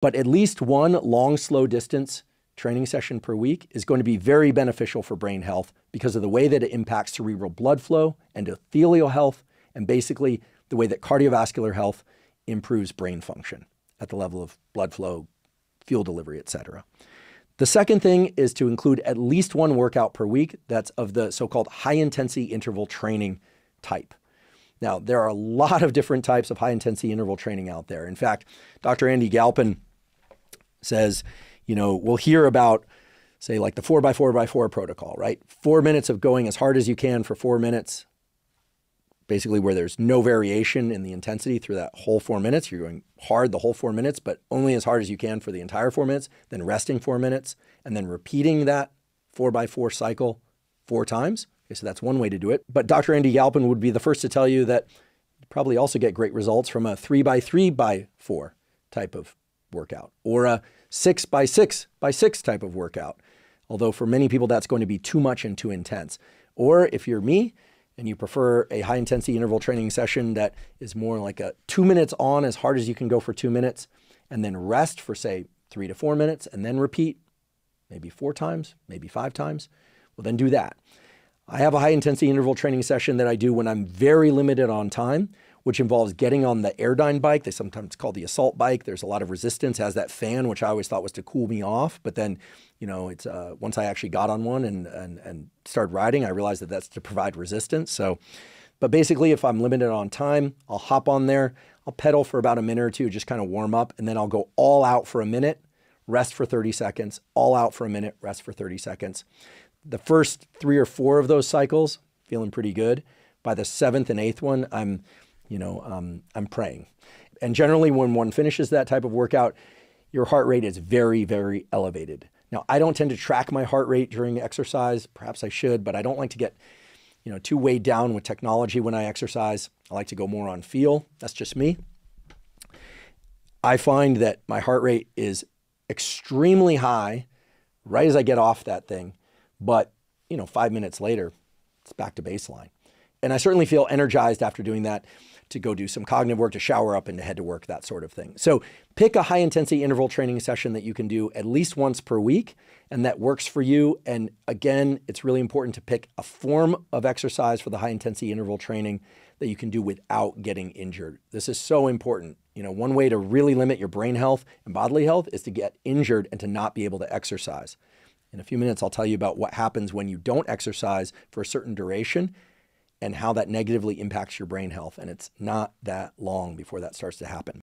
But at least one long, slow distance training session per week is going to be very beneficial for brain health because of the way that it impacts cerebral blood flow, endothelial health, and basically the way that cardiovascular health improves brain function at the level of blood flow, fuel delivery, etc. The second thing is to include at least one workout per week that's of the so-called high-intensity interval training type. Now, there are a lot of different types of high-intensity interval training out there. In fact, Dr. Andy Galpin says, we'll hear about, say, like the 4x4x4 protocol, right? 4 minutes of going as hard as you can for 4 minutes, basically where there's no variation in the intensity through that whole 4 minutes. You're going hard the whole 4 minutes, but only as hard as you can for the entire 4 minutes, then resting 4 minutes, and then repeating that 4x4 cycle 4 times. Okay, so that's one way to do it. But Dr. Andy Galpin would be the first to tell you that you probably also get great results from a 3x3x4 type of workout or a 6x6x6 type of workout. Although for many people, that's going to be too much and too intense. Or if you're me and you prefer a high intensity interval training session that is more like a 2 minutes on as hard as you can go for 2 minutes and then rest for say 3 to 4 minutes and then repeat maybe 4 times, maybe 5 times, well then do that. I have a high intensity interval training session that I do when I'm very limited on time, which involves getting on the Airdyne bike. They sometimes call the assault bike. There's a lot of resistance, has that fan, which I always thought was to cool me off. But then, it's once I actually got on one and started riding, I realized that that's to provide resistance. But basically, if I'm limited on time, I'll hop on there. I'll pedal for about a minute or two, just kind of warm up, and then I'll go all out for a minute, rest for 30 seconds, all out for a minute, rest for 30 seconds. The first 3 or 4 of those cycles, feeling pretty good. By the 7th and 8th one, I'm praying. And generally when one finishes that type of workout, your heart rate is very, very elevated. Now, I don't tend to track my heart rate during exercise. Perhaps I should, but I don't like to get, too weighed down with technology when I exercise. I like to go more on feel. That's just me. I find that my heart rate is extremely high right as I get off that thing. But, 5 minutes later, it's back to baseline. And I certainly feel energized after doing that to go do some cognitive work, to shower up and to head to work, that sort of thing. So pick a high intensity interval training session that you can do at least once per week and that works for you. And again, it's really important to pick a form of exercise for the high intensity interval training that you can do without getting injured. This is so important. One way to really limit your brain health and bodily health is to get injured and to not be able to exercise. In a few minutes, I'll tell you about what happens when you don't exercise for a certain duration and how that negatively impacts your brain health. And it's not that long before that starts to happen.